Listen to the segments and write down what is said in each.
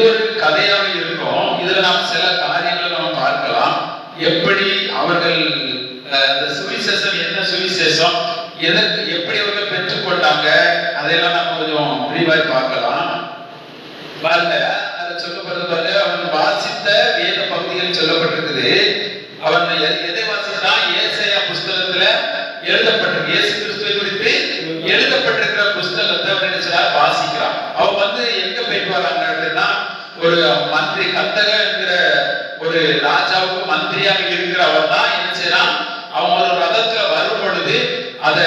ஒரு கதையாக இருக்கும். இதுல நாம் சில காரியங்களை நம்ம பார்க்கலாம். எப்படி அவர்கள் இந்த சுவிசேஷம் என்ன சுவிசேஷம், எதற்கு எப்படி அவர்கள் பெற்றுக்கொண்டாங்க, அதையெல்லாம் நம்ம கொஞ்சம் விரிவாய் பார்க்கலாம். பாருங்க, அதை சொல்லப்படுறது பாருங்க, அவன் வாசித்த வேத பகுதிகள் சொல்லப்பட்டிருக்குது. அவன் எதை வாசித்தா, ஏசாயா புஸ்தகத்துல எழுதப்பட்டிருக்கு, இயேசு கிறிஸ்துவை குறித்து எழுதப்பட்டிருக்கிற புஸ்தகத்தை அவன் என்ன வாசிக்கிறான். அவன் எங்க போயிட்டு வராங்க அப்படின்னா, ஒரு மந்திரி கந்தக என்கிற ஒரு ராஜாவுக்கு மந்திரியாக இருக்கிற அவன் தான் என்ன செய்யறான், அவன் ஒரு ரதத்துல வரும் பொழுது அது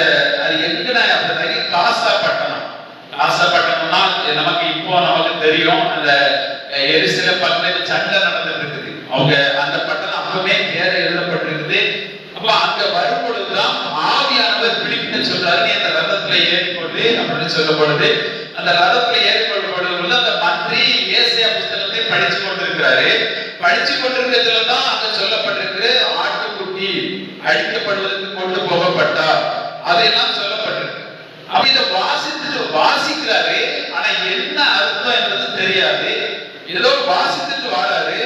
எங்கன அப்படி காசாப்பட்டணம். காசாப்பட்டணம்னா நமக்கு நமக்கு தெரியும், அந்த எருசலேம் பக்கத்துல சண்டை நடந்துட்டு இருக்குது. அவங்க அந்த பட்டணம் அப்பவே பேர எழுதப்பட்டிருக்குது. அப்ப அங்க வரும் பொழுதுதான் ஆவியானவர் பிலிப்புன்னு சொல்றாரு, நீ அந்த ரதத்துல ஏறிக்கொண்டு அப்படின்னு சொல்லப்படுது. அந்த ரதத்துல ஏறிக்கொள்ளும் பொழுது அந்த மந்திரி ஏசாயா புஸ்தகத்தை படிச்சு கொண்டிருக்கிறாரு. படிச்சு கொண்டிருக்கிறதுலதான் அங்க சொல்லப்பட்டிருக்கு, ஆட்டுக்குட்டி அழிக்கப்படுவதற்கு கொண்டு போகப்பட்டார், அதையெல்லாம் சொல்லப்பட்டிருக்கு. அப்ப இதை வாசிக்கிறாரு, ஆனா என்ன அர்த்தம் என்பது தெரியாது. ஏதோ வாசித்துட்டு வாராரு.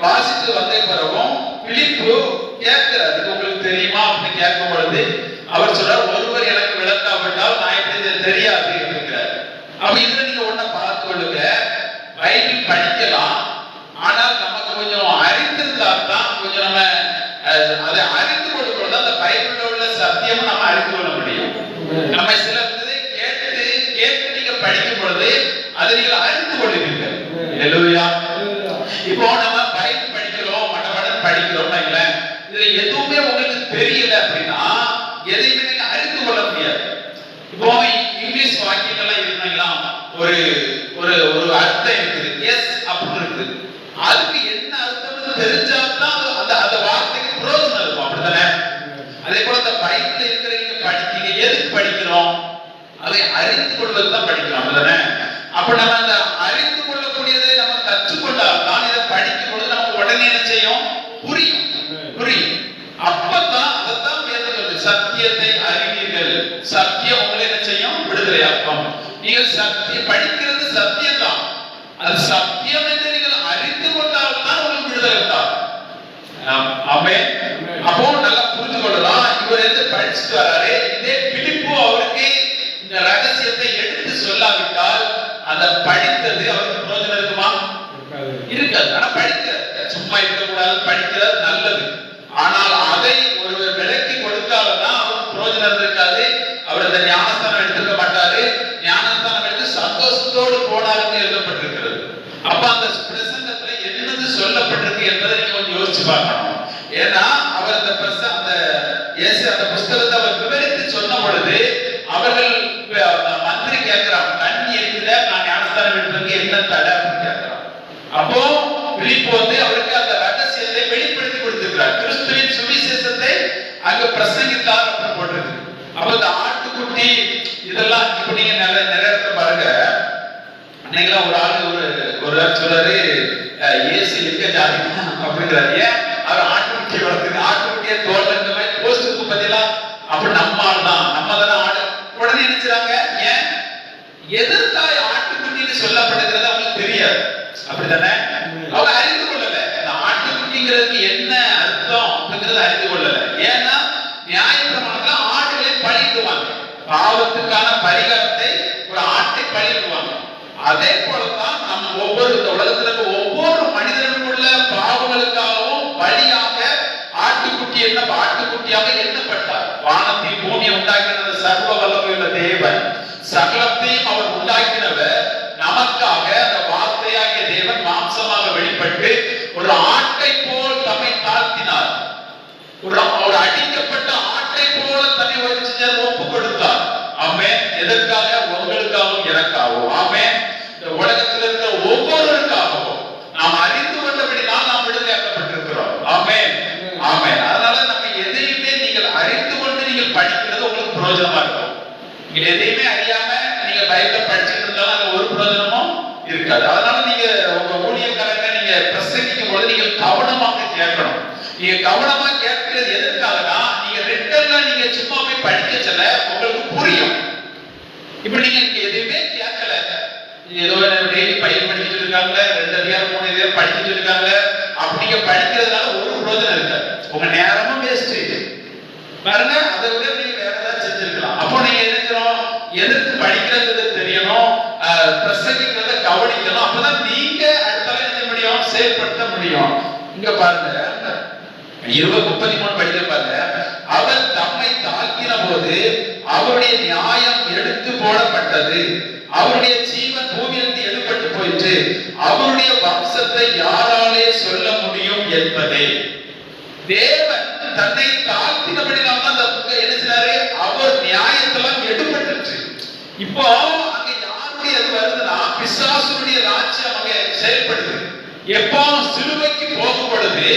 வாசித்து வந்த பிறகும் பிலிப்பு கேட்கிறாரு, இது உங்களுக்கு தெரியுமா அப்படின்னு கேட்கும் பொழுது அவர் சொல்றார், ஒருவர் எனக்கு விளக்காவிட்டால் நான் எப்படி தெரியாது அப்படிங்கிறார். அப்ப இதுல நீங்க ஒன்ன பார்த்து கொள்ளுங்க, பைபிள் படிக்கலாம், ஆனால் நமக்கு கொஞ்சம் அறிந்திருந்தால்தான் கொஞ்சம் நம்ம அதை அறிந்து கொள்ளும் அந்த பைபிள்ல உள்ள சத்தியமும் நம்ம அறிந்து கொள்ள முடியும். நம்ம சில கேட்டு நீங்க படிக்கும் பொழுது அதை நீங்கள் அறிந்து கொள்ளுவீர்கள். ஹல்லேலூயா. இப்போ நம்ம பைபிள் படிக்கிறோம், மடமடன் படிக்கிறோம், இதுல எதுவுமே உங்களுக்கு தெரியல அப்படின்னா எதையுமே நீங்க அறிந்து கொள்ள முடியாது. இப்போ இங்கிலீஷ் வாக்கியங்கள்லாம் இருக்குங்களா, ஒரு ஒரு ஒரு அர்த்தம் இருக்குது, எஸ் அப்படின்னு இருக்குது. அதுக்கு என்ன அர்த்தம்னு தெரிஞ்சாதான் அந்த அந்த வார்த்தைக்கு பிரயோஜனம் இருக்கும், அப்படித்தானே? அதே போல இந்த பைபிள்ல இருக்கிற நீங்க படிக்கிறீங்க, எதுக்கு படிக்கிறோம்? அதை அறிந்து கொள்வதுதான் படிக்கிறோம், அப்படித்தானே? அப்ப நம்ம அந்த அறிந்து கொள்ளக்கூடியதை நம்ம கற்றுக்கொண்டால்தான் இதை படிக்கும் பொழுது நமக்கு உடனே என்ன செய்யும், புரியும். அப்பதான் அதைத்தான் வேதம் சொல்லுது, சத்தியத்தை அறிவீர்கள், சத்தியம் உங்களை என்ன செய்யும், விடுதலையாக்கும். நீங்கள் சத்தியம் படிக்கிறது சத்தியம் தான், அது சத்தியம் என்று நீங்கள் அறிந்து கொண்டால்தான் உங்களுக்கு விடுதலை உண்டாகும். ஆமென். அப்போ நல்லா புரிந்து கொள்ளலாம். இவர் எந்த படிச்சுட்டு வராரு, இதே பிலிப்பு அவருக்கு இந்த ரகசியத்தை எடுத்து சொல்லாவிட்டால் அந்த படித்தது அவருக்கு பிரயோஜனம் இருக்குமா? இருக்காது. ஆனா படிக்கிறார், சும்மா இருக்கக்கூடாது, படிக்கிறது நல்லது. ஆனால் அதை ஒருவர் விலக்கி கொடுத்தால்தான் அவருக்கு பிரயோஜனம் இருக்காது. அவர் அந்த ஞானஸ்தானம் எடுத்துக்க மாட்டாரு. ஞானஸ்தானம் எடுத்து சந்தோஷத்தோடு போனாருன்னு எழுதப்பட்டிருக்கிறது. அப்ப அந்த பிரசங்கத்துல என்னது சொல்லப்பட்டிருக்கு என்பதை நீங்க கொஞ்சம் யோசிச்சு பார்க்கணும். ஏன்னா அவர் அந்த அந்த புஸ்தகத்தை அவர் விவரித்து சொன்ன பொழுது அவர்கள் மந்திரி கேட்கிறான், தண்ணி இருக்குத, நான் ஞானஸ்தானம் எடுப்பதற்கு என்ன தடை அப்படின்னு கேட்கிறான். அப்போ பிலிப்பு அவருக்கு அந்த ரகசியத்தை வெளிப்படுத்தி கொடுத்திருக்கிறார். கிறிஸ்துவின் சுவிசேஷத்தை அங்க பிரசங்கித்தார் அப்படின்னு போட்டிருக்கு. அப்ப இந்த ஆட்டுக்குட்டி இதெல்லாம் இப்ப நீங்க நிறைய இடத்துல பாருங்க. அன்னைக்கெல்லாம் ஒரு ஆளு ஒரு சொல்றாரு, ஏசு எங்க ஜாதி அப்படிங்கிறாரு. ஏன் அவர் ஆட்டுக்குட்டி வளர்த்துக்கு, ஆட்டுக்குட்டிய தோல் இந்த மாதிரி போஸ்டுக்கு பத்திலாம் அப்படி நம்ம ஆள் தான், நம்ம தானே ஆடு. உடனே நினைச்சாங்க, ஏன் எதிர்த்தாய் ஆட்டுக்குட்டின்னு சொல்லப்படுகிறது அவங்களுக்கு தெரியாது, அப்படித்தானே? அவங்க அறிந்து கொள்ளல இந்த ஆட்டுக்குட்டிங்கிறதுக்கு என்ன அர்த்தம் அப்படிங்கறத அறிந்து கொள்ளல. ஏன்னா நியாயப்பிரமாணத்துல ஆடுகளை பலியிடுவாங்க, பாவத்துக்கான பரிகாரத்தை ஒரு ஆட்டை பலியிடுவாங்க. அதே போலதான் நம்ம ஒவ்வொரு உலகத்துல ஒவ்வொரு மனிதனுக்குள்ள பாவங்களுக்காகவும் பலியாக ஆட்டுக்குட்டியாக எண்ணப்பட்டார். வானத்தையும் பூமியை உண்டாக்கினது சர்வ வல்லமையுள்ள தேவன், சகலத்தையும் அவர் உண்டாக்கினவர் நமக்காக அந்த வார்த்தையாகிய தேவன் மாம்சமாக வெளிப்பட்டு ஒரு ஆட்டை போல் தம்மை தாழ்த்தினார். ஒரு அடிக்கப்பட்ட ஆட்டை போல தன்னை ஒப்பு கொடுத்தார். ஆமென். எதற்காக? உங்களுக்காகவும் எனக்காகவும். ஆமென். இந்த உலகத்தில் இருக்கிற ஒவ்வொருவருக்காகவும் நாம் அறிந்து கொண்டபடினால் நாம் விடுதலையாக்கப்பட்டிருக்கிறோம். ஆமென். ஆமென். அதனால நம்ம எதையுமே நீங்கள் அறிந்து கொண்டு நீங்கள் படிக்கிறது உங்களுக்கு பிரயோஜனமா இருக்கும். நீங்க எதையுமே அறியாம நீங்க பைபிளை படிச்சுட்டு இருந்தாலும் அங்க ஒரு பிரயோஜனமும் இருக்காது. அதனால நீங்க உங்க ஊழியக்காரங்க நீங்க பிரசங்கிக்கும் போது நீங்கள் கவனமாக கேட்கணும். நீங்க கவனமா கேட்கிறது எதற்காகனா, நீங்க ரிட்டர்ன்ல நீங்க சும்மா போய் படிக்க சொல்ல உங்களுக்கு புரியும். இப்ப நீங்க எதுவுமே கேட்கல, ஏதோ டெய்லி பயிர் படிச்சுட்டு இருக்காங்க, 2 அதிகாரம் 3 அதிகாரம் படிச்சுட்டு இருக்காங்க. அப்படிங்க படிக்கிறதுனால ஒரு பிரயோஜனம் இருக்காது. உங்க நேரமும் வேஸ்ட். பாருங்க, அதை விட நீங்க வேற ஏதாவது செஞ்சிருக்கலாம். அப்போ நீங்க நினைக்கிறோம் எதற்கு படிக்கிறது தெரியணும், பிரசங்கிக்கிறத கவனிக்கணும். அப்பதான் நீங்க அடுத்த என்ன முடியும், செயல்படுத்த முடியும். இங்க பாருங்க 20:33 படிக்க பாருங்க. அவர் தம்மை தாழ்த்தின போது அவருடைய நியாயம் எடுத்து போடப்பட்டது, அவருடைய ஜீவன் பூமியிலிருந்து எடுபட்டு போயிற்று, அவருடைய வம்சத்தை யாராலே சொல்ல முடியும் என்பதே. தேவன் தன்னை தாழ்த்தினபடினால தான் அந்த என்ன செய்றாரு, அவர் நியாயத்தெல்லாம் எடுபட்டுச்சு. இப்போ அங்க யாருடைய அது வருதுன்னா பிசாசுடைய ராஜ்யம் அங்க செயல்படுது. எப்போ சிலுவைக்கு போகும் பொழுது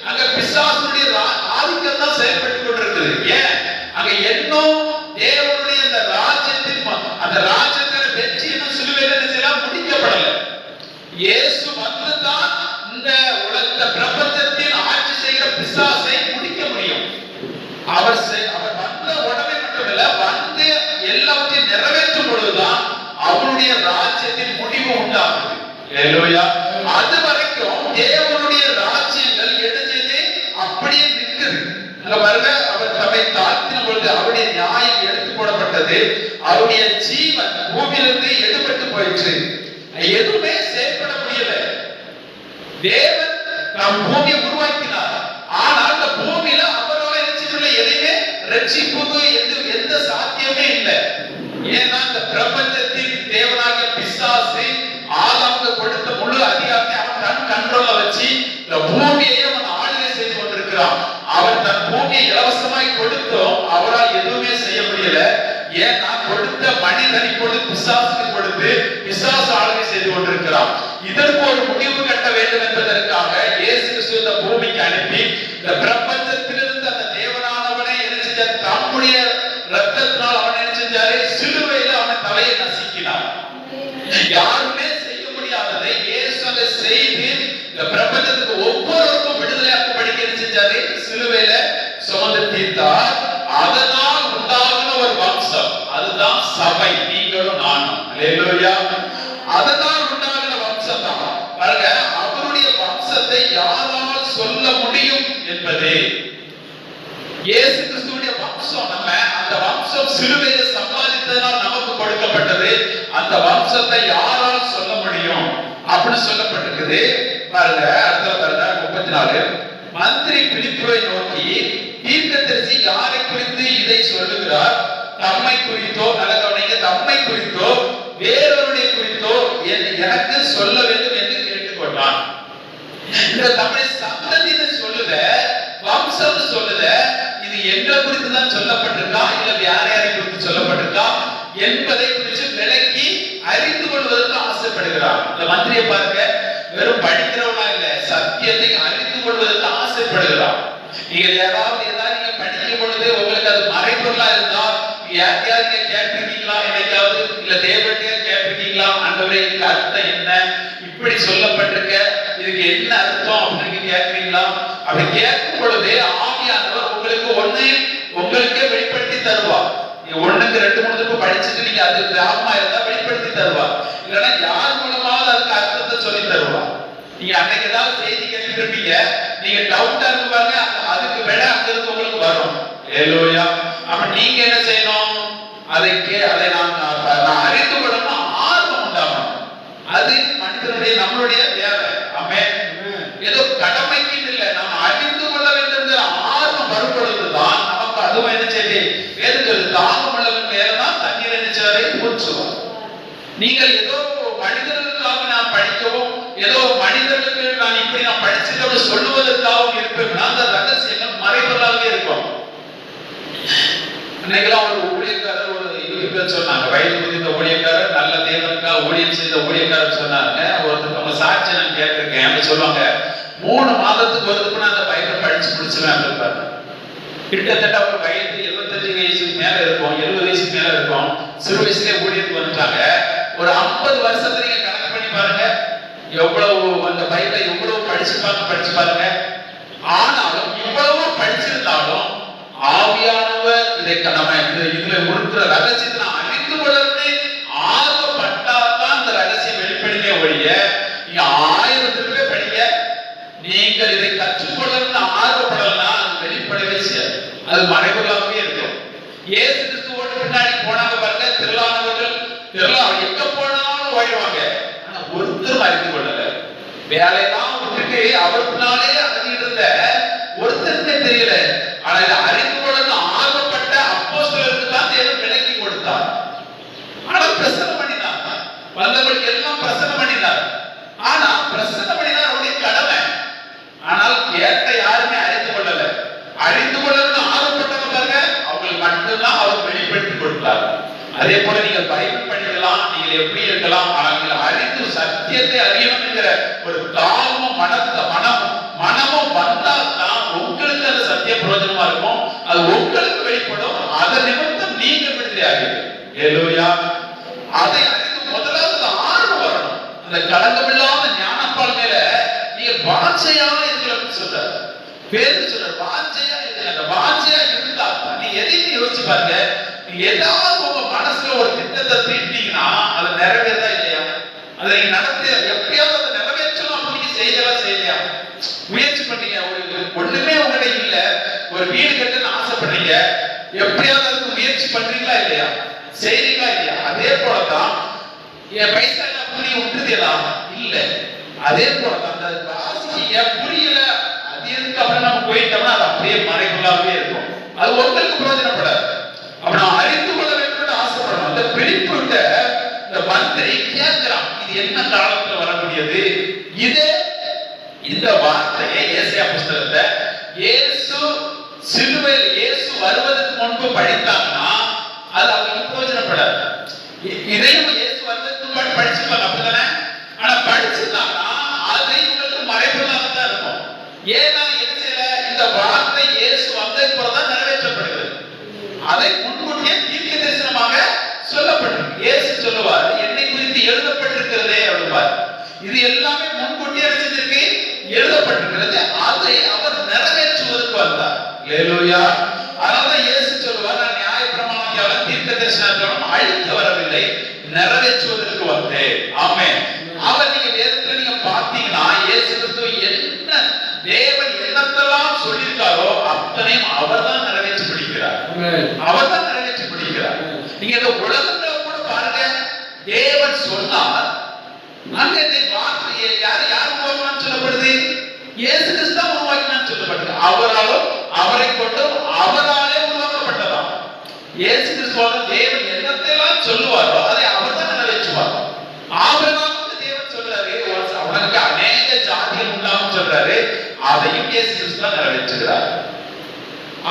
அங்க பிசாசுடைய ஆதிக்கம் தான் செயல்பட்டு கொண்டிருக்குது. ஏன் அங்க இன்னும் தேவனுடைய அந்த ராஜ்யத்தின் அந்த ராஜ்யத்தின் வெற்றி இன்னும் சிலுவையில எல்லாம் முடிக்கப்படல. இயேசு வந்துதான் இந்த உலக பிரபஞ்சத்தின் ஆட்சி செய்கிற பிசாசை முடிக்க முடியும். அவர் வந்த உடனே மட்டுமல்ல, வந்து எல்லாத்தையும் நிறைவேற்றும் பொழுதுதான் அவருடைய ராஜ்யத்தின் முடிவு உண்டாகுது. ஹல்லேலூயா. அது வரைக்கும் தேவனுடைய ராஜ்யங்கள் எடுத்தது அப்படியே நிற்குது. அங்க பாருங்க, அவர் தம்மை தாழ்த்தின பொழுது அவருடைய நியாயம் எடுத்து போடப்பட்டது, அவருடைய ஜீவன் பூமியிலிருந்து எடுபட்டு போயிற்று. எதுவுமே செயல்பட முடியல. தேவன் நம் பூமியை உருவாக்கினார். ஆனால் அந்த பூமியில அவரால் நினைச்சிட்டுள்ள எதையுமே ரட்சிப்பு எந்த சாத்தியமே இல்லை. ஏன்னா இந்த பிரபஞ்சத்தின் தேவனாகிய பிசாசு ஆதாமுக்கு கொடுத்த முழு அதிகாரத்தை அவன் தன் கண்ட்ரோல்ல வச்சு இந்த பூமியை அவன் ஆளுகை செய்து கொண்டிருக்கிறான். அவர் தன் பூமியை இலவசமாய் கொடுத்தோம், அவரால் எதுவுமே செய்ய முடியல. ஏன்னா கொடுத்த மனிதன் இப்பொழுது பிசாசுக்கு கொடுத்து பிசாசு ஆளுகை செய்து கொண்டிருக்கிறான். இதற்கு ஒரு முடிவு கட்ட வேண்டும் என்பதற்காக இயேசு கிறிஸ்து இந்த பூமிக்கு அனுப்பி இந்த பிரபஞ்சத்திலிருந்து அந்த தேவனானவனை என்ன செஞ்ச, தம்முடைய ரத்தத்தினால் அவன் என்ன செஞ்சாரு, சிலுவையில் அவன் தலையை நசுக்கினார். யாருமே செய்ய முடியாததை இயேசு அதை செய்து இந்த பிரபஞ்சத்துக்கு ஒவ்வொருவருக்கும் விடுதலையாக்கும்படி என்ன செஞ்சாரு, சிலுவையில சுமந்து தீர்த்தார். அதனால் உண்டாகின ஒரு வம்சம், அதுதான் சபை, நீங்களும் நானும். ஹல்லேலூயா. அதனால் உண்டாகின வம்சம் தான் பாருங்க, அவருடைய வம்சத்தை யாரால் சொல்ல முடியும் என்பதே. இயேசு கிறிஸ்துவுடைய வம்சம் நம்ம, அந்த வம்சம் சிலுவையில சம்பாதித்ததனால் நமக்கு கொடுக்கப்பட்டது. அந்த வம்சத்தை யாரால் சொல்ல முடியும் அப்படின்னு சொல்லப்பட்டிருக்குது. பாருங்க அடுத்த பாருங்க 34. மந்திரி பிலிப்பை நோக்கி, தீர்க்கதரிசி யாரை குறித்து இதை சொல்லுகிறார், தம்மை குறித்தோ, நல்ல கவனிங்க, தம்மை குறித்தோ வேறொருடைய குறித்தோ எனக்கு சொல்ல வேண்டும் என்று கேட்டுக்கொண்டான். இந்த தமிழ் சந்ததின்னு சொல்லுத, வம்சம் சொல்லுத, இது எங்களை குறித்து தான் சொல்லப்பட்டிருக்கா இல்ல வேற யாரை குறித்து சொல்லப்பட்டிருக்கா என்பதை குறித்து விளக்கி அறிந்து கொள்வதற்கு ஆசைப்படுகிறார். இந்த மந்திரியை பாருங்க, வெறும் படிக்கிறவனா இல்ல, சத்தியத்தை அறிந்து கொள்வதற்கு ஆசைப்படுகிறார். நீங்க ஏதாவது நீங்க படிக்கும் பொழுது உங்களுக்கு அது மறைபொருளா இருந்தா யாரையாவது கேட்டிருக்கீங்களா, என்னைக்காவது இல்ல தேவனுடைய கேட்டிருக்கீங்களா, ஆண்டவரே இதுக்கு அர்த்தம் என்ன, இப்படி சொல்லப்பட்டிருக்க, இதுக்கு என்ன அர்த்தம் அப்படின்னு கேட்கிறீங்களா? அப்படி கேட்கும் பொழுதே ஆவியானவர் உங்களுக்கே வெளிப்படுத்தி தருவார். நீங்க 1க்கு 2 3 தடவை படிச்சுட்டு நீங்க அது கிராமமா இருந்தா வெளிப்படுத்தி தருவார். இல்லைன்னா யார் மூலமாவது அதுக்கு அர்த்தத்தை சொல்லி தருவார். நீங்க அன்னைக்கு ஏதாவது செய்தி கேட்டுட்டு இருப்பீங்க, நீங்க டவுட்டா இருக்கு பாருங்க, அதுக்கு விட அங்க இருந்து உங்களுக்கு வரும். ஹல்லேலூயா. அப்ப நீங்க என்ன செய்யணும், அதை நான் அறிந்து கொள்ளணும், ஆர்வம் உண்டாகணும். அது மனிதனுடைய நம்மளுடைய தேவை. ஆமென். ஏதோ கடமைக்கு இல்லை, நாம் அறிந்து கொள்ள வேண்டும் ஆர்வம் வரும் பொழுதுதான் நமக்கு அதுவும் என்ன செய்யுது, வேதங்கள் தாகம் உள்ளவன் மேலதான் தண்ணீர் நினைச்சாரை ஊற்றுவார். நீங்கள் ஏதோ மனிதர்களுக்காக நாம் படிக்கவும், ஏதோ மனிதர்களுக்கு நான் இப்படி நான் படிச்சதோடு சொல்லுவதற்காகவும் இருப்பேன், அந்த ரகசியங்கள் மறைபொருளாகவே இருக்கும். அன்னைக்கெல்லாம் ஒரு ஊழியக்காரர் ஒரு யூடியூப்ல சொன்னாங்க, வயது முதிர்ந்த ஊழியக்காரர், நல்ல தேவனுக்காக ஊழியம் செய்த ஊழியக்காரர் சொன்னாங்க. ஒருத்தவங்க சாட்சி நான் கேட்டிருக்கேன். அவங்க சொல்லுவாங்க, 3 மாதத்துக்கு ஒரு அந்த பைபிள் படிச்சு முடிச்சுவேன் அப்படின்பாரு. கிட்டத்தட்ட அவங்க வயது 75 வயசுக்கு மேல இருக்கும், 70 வயசுக்கு மேல இருக்கும். சிறு வயசுலேயே ஊழியத்துக்கு வந்துட்டாங்க. ஒரு 50 வருஷத்தை நீங்க கணக்கு பண்ணி பாருங்க, எவ்வளவு அந்த பைபிளை எவ்வளவு படிச்சு பாருங்க. ஆனாலும் இவ்வளவு படிச்சிருந்தாலும் ஆவியானவர் இதை நம்ம இதுல இருக்கிற ரகசியத்தை அறிந்து கொள்ளவே ஆர்வப்பட்டாதான் இந்த ரகசியம் வெளிப்படுத்தே ஒழிய நீங்க வேலையெல்லாம் விட்டுட்டு அவர் பின்னாலே அலைஞ்சிட்டு இருந்த ஒருத்தருக்கே தெரியல. ஆனா இதை அறிந்து கொள்ளணும் ஆர்வப்பட்ட அப்போஸ்தலருக்கு தான் தேவன் விலக்கி கொடுத்தார். ஆனா பிரசன்னம் பண்ணினார், வந்தவர்களுக்கு எல்லாம் பிரசன்னம் பண்ணினார். ஆனா பிரசன்னம் பண்ணினார் அவருடைய கடமை. ஆனால் கேட்ட யாருமே அறிந்து கொள்ளல. அறிந்து கொள்ளணும்னு ஆர்வப்பட்டவங்க அவங்களுக்கு மட்டும்தான் அவர் வெளிப்படுத்தி கொடுத்தார். அதே போல நீங்கள் பைபிள் படிக்கலாம், நீங்கள் எப்படி இருக்கலாம், ஆனால் நீங்கள் அறிந்து சத்தியத்தை அறியணும் என்கிற ஒரு தாழ்வும் மனமும் வந்தால்தான் உங்களுக்கு அந்த சத்திய பிரயோஜனமா இருக்கும். அது உங்களுக்கு வெளிப்படும். அதன் நிமித்தம் நீங்க விடுதலையாகிறீர்கள். ஹல்லேலூயா. அதை அறிந்து முதலாவது ஆர்வம் வரணும். அந்த களங்கமில்லாத ஞானப்பால் மேல நீங்க வாஞ்சையா இருக்கணும்னு சொல்றாரு. பேரு சொல்றாரு வாஞ்சையா இருங்க. அந்த வாஞ்சையா இருந்தா நீ எதையும் யோசிச்சு பாருங்க. நீங்க ஏதாவது உங்க மனசுல ஒரு திட்டத்தை தீட்டினீங்கன்னா அது நிறைவேறதா இல்லையா? அதை நீங்க நடத்தி எப்படியாவது அதை நிறைவேற்றணும் அப்படின்னு செய்யலையா? முயற்சி பண்ணீங்க, ஒண்ணுமே உங்ககிட்ட இல்ல, ஒரு வீடு கட்டணும்னு ஆசைப்படுறீங்க, எப்படியாவது அதுக்கு முயற்சி பண்றீங்களா இல்லையா? செய்றீங்களா இல்லையா? அதே போலதான் என் பைசா புரிய விட்டுறதா இல்ல. அதே போலதான் அந்த வாசிக்க புரியல, அது எதுக்கு அப்புறம் நம்ம போயிட்டோம்னா அது அப்படியே மறைக்குள்ளாவே இருக்கும். அது ஒருத்தருக்கு பிரயோஜனப்படாது. அப்ப நான் அறிந்து கொள்ள வேண்டும் ஆசைப்படணும். அந்த பிடிப்பு விட்ட இந்த மந்திரி கேட்கிறான், இது என்ன காலத்துல வரக்கூடியது? இதே இந்த வார்த்தையை ஏசாயா புஸ்தகத்தை இயேசு சிலுவையில் இயேசு வருவதற்கு முன்பு படித்தாங்கன்னா அது அவங்களுக்கு பிரயோஜனப்படாது. இதையும் இயேசு வருவதற்கு முன்பு படிச்சிருப்பாங்க, அப்படித்தானே? ஆனா படிச்சிருந்தாங்கன்னா அது இவங்களுக்கு மறைப்புள்ளாக தான் இருக்கும். ஏன்னா இந்த வார்த்தை இயேசு வந்ததுக்கு பிறகுதான் நிறைவேற்றப்படுகிறது. அதை முன்கூட்டியே தீர்க்க தரிசனமாக சொல்லப்பட்டிருக்கு. இயேசு சொல்லுவார், என்னை குறித்து எழுதப்பட்டிருக்கிறதே அப்படிவார். இது எல்லாமே முன்கூட்டியே எழுதிருக்கு, எழுதப்பட்டிருக்கிறது. அதை அவர் நிறைவேற்றுவதற்கு வந்தார். ஹல்லேலூயா. அதனால்தான் இயேசு சொல்லுவார், நான் நியாயப்பிரமாணத்தாலும் தீர்க்க தரிசனத்தாலும் அழிக்க வரவில்லை, நிறைவேற்றுவதற்கு வந்தேன். ஆமென். அவர் நீங்க வேதத்துல நீங்க பார்த்தீங்கன்னா இயேசு கிறிஸ்து என்ன தேவன் என்னத்தெல்லாம் சொல்லியிருக்காரோ அத்தனையும் அவர் தான் நிறைவேற்றி பிடிக்கிறார். அவர் தான் நிறைவேற்றி பிடிக்கிறார். நீங்க இந்த உலகத்துல கூட பாருங்க, தேவன் சொன்னார், அங்க வார்த்தையை யார் உருவாக்கினான்னு சொல்லப்படுது? இயேசு கிறிஸ்து தான் உருவாக்கினான்னு சொல்லப்படுது. அவராலும் அவரை கொண்டும் அவராலே உருவாக்கப்பட்டதாம். இயேசு கிறிஸ்துவால தேவன் என்னத்தெல்லாம் சொல்லுவாரோ அதை அவர் தான் நிறைவேற்றுவார். ஆபிரகாமுக்கு தேவன் சொல்றாரு, அவனுக்கு அநேக ஜாதிகள் உண்டாகும் சொல்றாரு, அதையும் இயேசு கிறிஸ்து தான் நிறைவேற்றுகிறார்.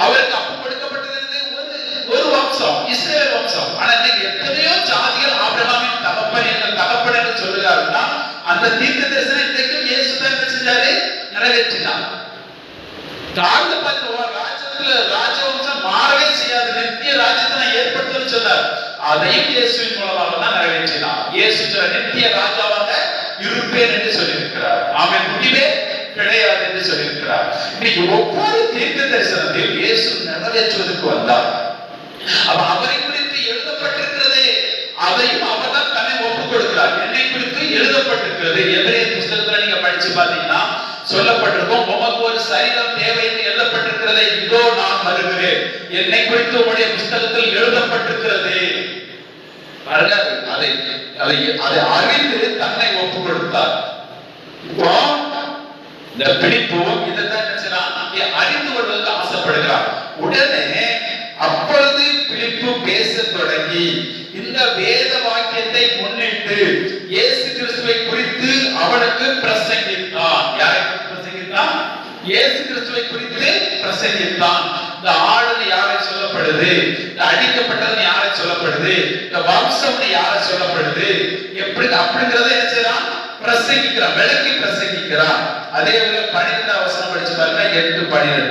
அவருக்கு அப்ப கொடுக்கப்பட்டது ஒரு வம்சம், இஸ்ரவேல் வம்சம். ஆனா இன்னைக்கு எத்தனையோ ஜாதிகள் ஆபிரகாமின் தகப்பன் என்று சொல்லுகிறாருன்னா அந்த தீர்க்க தரிசனம் இன்றைக்கும் இயேசு தான் என்ன செஞ்சாரு? நிறைவேற்றினார். தாழ்ந்த ராஜ்யத்துல ராஜவம்சம் மாறவே செய்யாது, நித்திய ராஜ்யத்தை நான் ஏற்படுத்துன்னு சொன்னார். அதையும் இயேசுவின் மூலமாக தான் நிறைவேற்றினார். இயேசு நித்திய ராஜாவாக இருப்பேன் என்று சொல்லியிருக்கிறார். ஆமென். முடிவே கிடையாது என்று சொல்லியிருக்கிறார். இன்னைக்கு ஒவ்வொரு தீர்க்க தரிசனத்தையும் இயேசு நிறைவேற்றுவதற்கு வந்தார். அப்ப அவரை குறித்து எழுதப்பட்டிருக்கிறது, அதையும் அவர் தான் தன்னை ஒப்புக் கொடுக்கிறார். என்னை குறித்து எழுதப்பட்டிருக்கிறது. எபிரேயர் புஸ்தகத்துல நீங்க படிச்சு பாத்தீங்கன்னா சொல்லப்பட்டிருக்கும், உமக்கு ஒரு சரீரம் தேவை என்று எழுதப்பட்டிருக்கிறது, இதோ நான் வருகிறேன், என்னை குறித்து உங்களுடைய புஸ்தகத்தில் எழுதப்பட்டிருக்கிறது. அதை அறிந்து தன்னை ஒப்புக் கொடுத்தார். இப்போ இந்த பிடிப்பு இதைத்தான் அறிந்து கொள்வதற்கு ஆசைப்படுகிறார். உடனே அப்பொழுது பிலிப்பு பேச தொடங்கி இந்த வேத வாக்கியத்தை முன்னிட்டு இயேசு கிறிஸ்துவை குறித்து அவனுக்கு பிரசங்கித்தான். யாரை பிரசங்கித்தான்? இயேசு கிறிஸ்துவை குறித்து பிரசங்கித்தான். இந்த ஆளுநர் யாரை சொல்லப்படுது, இந்த அடிக்கப்பட்டது யாரை சொல்லப்படுது, இந்த வம்சம் யாரை சொல்லப்படுது, எப்படி அப்படிங்கறத என்ன செய்யறான்? பிரசங்கிக்கிறான், விளக்கி பிரசங்கிக்கிறான். அதே போல 12 வசனம் படிச்சு பாருங்க, 8:12.